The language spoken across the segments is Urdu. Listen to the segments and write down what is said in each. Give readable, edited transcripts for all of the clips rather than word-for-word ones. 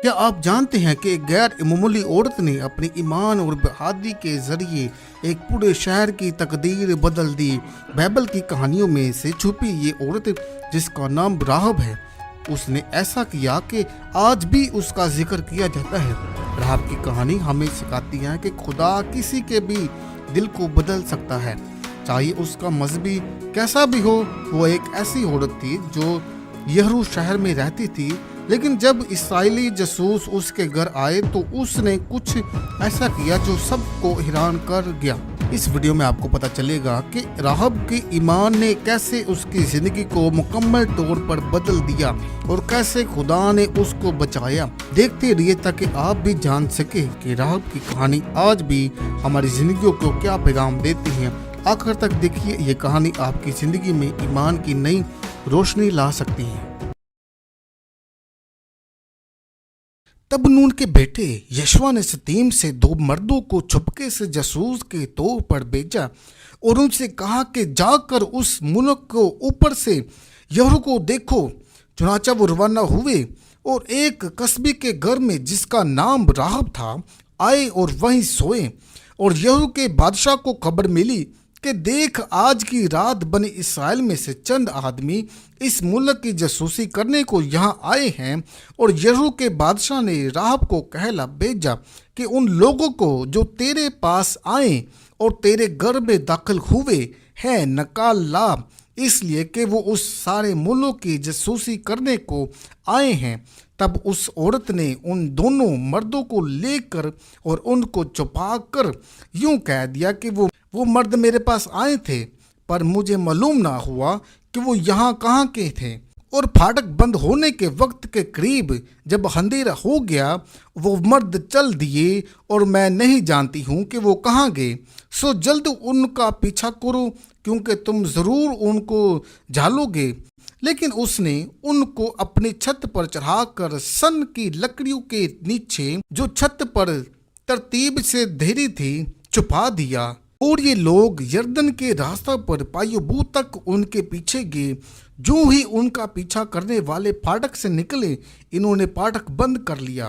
کیا آپ جانتے ہیں کہ ایک غیر معمولی عورت نے اپنی ایمان اور بہادری کے ذریعے ایک پورے شہر کی تقدیر بدل دی؟ بائبل کی کہانیوں میں سے چھپی یہ عورت جس کا نام راہب ہے، اس نے ایسا کیا کہ آج بھی اس کا ذکر کیا جاتا ہے۔ راہب کی کہانی ہمیں سکھاتی ہے کہ خدا کسی کے بھی دل کو بدل سکتا ہے، چاہے اس کا مذہبی کیسا بھی ہو۔ وہ ایک ایسی عورت تھی جو یہرو شہر میں رہتی تھی، لیکن جب اسرائیلی جاسوس اس کے گھر آئے تو اس نے کچھ ایسا کیا جو سب کو حیران کر گیا۔ اس ویڈیو میں آپ کو پتہ چلے گا کہ راہب کے ایمان نے کیسے اس کی زندگی کو مکمل طور پر بدل دیا اور کیسے خدا نے اس کو بچایا۔ دیکھتے رہیے تاکہ آپ بھی جان سکیں کہ راہب کی کہانی آج بھی ہماری زندگیوں کو کیا پیغام دیتی ہے۔ آخر تک دیکھیے، یہ کہانی آپ کی زندگی میں ایمان کی نئی روشنی لا سکتی ہے۔ تب نون کے بیٹے یشوا نے شتیم سے 2 مردوں کو چھپکے سے جاسوس کے طور پر بھیجا اور ان سے کہا کہ جا کر اس ملک کو اوپر سے یہرو کو دیکھو۔ چنانچہ وہ روانہ ہوئے اور ایک قصبے کے گھر میں جس کا نام راہب تھا آئے اور وہیں سوئے، اور یہرو کے بادشاہ کو خبر ملی کہ دیکھ، آج کی رات بنی اسرائیل میں سے چند آدمی اس ملک کی جاسوسی کرنے کو یہاں آئے ہیں۔ اور یہرو کے بادشاہ نے راہب کو کہلا بھیجا کہ ان لوگوں کو جو تیرے پاس آئیں اور تیرے گھر میں داخل ہوئے ہیں نکال لا، اس لیے کہ وہ اس سارے ملک کی جاسوسی کرنے کو آئے ہیں۔ تب اس عورت نے ان دونوں مردوں کو لے کر اور ان کو چھپا کر یوں کہہ دیا کہ وہ مرد میرے پاس آئے تھے، پر مجھے معلوم نہ ہوا کہ وہ یہاں کہاں کے تھے۔ اور پھاٹک بند ہونے کے وقت کے قریب جب اندھیرا ہو گیا، وہ مرد چل دیے اور میں نہیں جانتی ہوں کہ وہ کہاں گئے۔ سو جلد ان کا پیچھا کرو، کیونکہ تم ضرور ان کو جھالو گے۔ لیکن اس نے ان کو اپنی چھت پر چڑھا کر سن کی لکڑیوں کے نیچے جو چھت پر ترتیب سے دھری تھی چھپا دیا۔ اور یہ لوگ یردن کے راستہ پر پایوبو تک ان کے پیچھے گئے۔ جو ہی ان کا پیچھا کرنے والے پھاٹک سے نکلے، انہوں نے پھاٹک بند کر لیا۔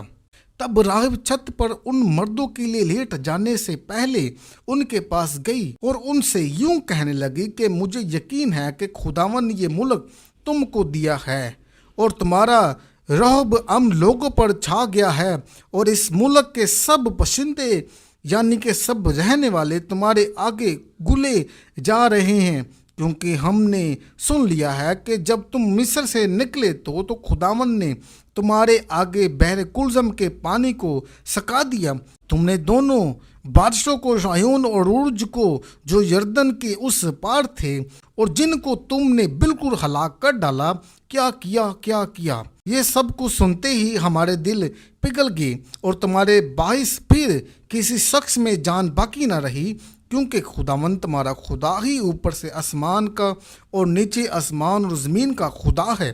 تب راہب چھت پر ان مردوں کے لیے لیٹ جانے سے پہلے ان کے پاس گئی اور ان سے یوں کہنے لگی کہ مجھے یقین ہے کہ خداوند نے یہ ملک تم کو دیا ہے اور تمہارا رعب ہم لوگوں پر چھا گیا ہے، اور اس ملک کے سب باشندے یعنی کہ سب رہنے والے تمہارے آگے گلے جا رہے ہیں، کیونکہ ہم نے سن لیا ہے کہ جب تم مصر سے نکلے تو خداوند نے تمہارے آگے بحر کلزم کے پانی کو سکا دیا۔ تم نے دونوں بادشاہوں کو، سیہون اور عرج کو، جو یردن کے اس پار تھے اور جن کو تم نے بالکل ہلاک کر ڈالا، کیا کیا۔ یہ سب کچھ سنتے ہی ہمارے دل پگھل گئے، اور تمہارے باعث پھر کسی شخص میں جان باقی نہ رہی، کیونکہ خداوند تمہارا خدا ہی اوپر سے آسمان کا اور نیچے آسمان اور زمین کا خدا ہے،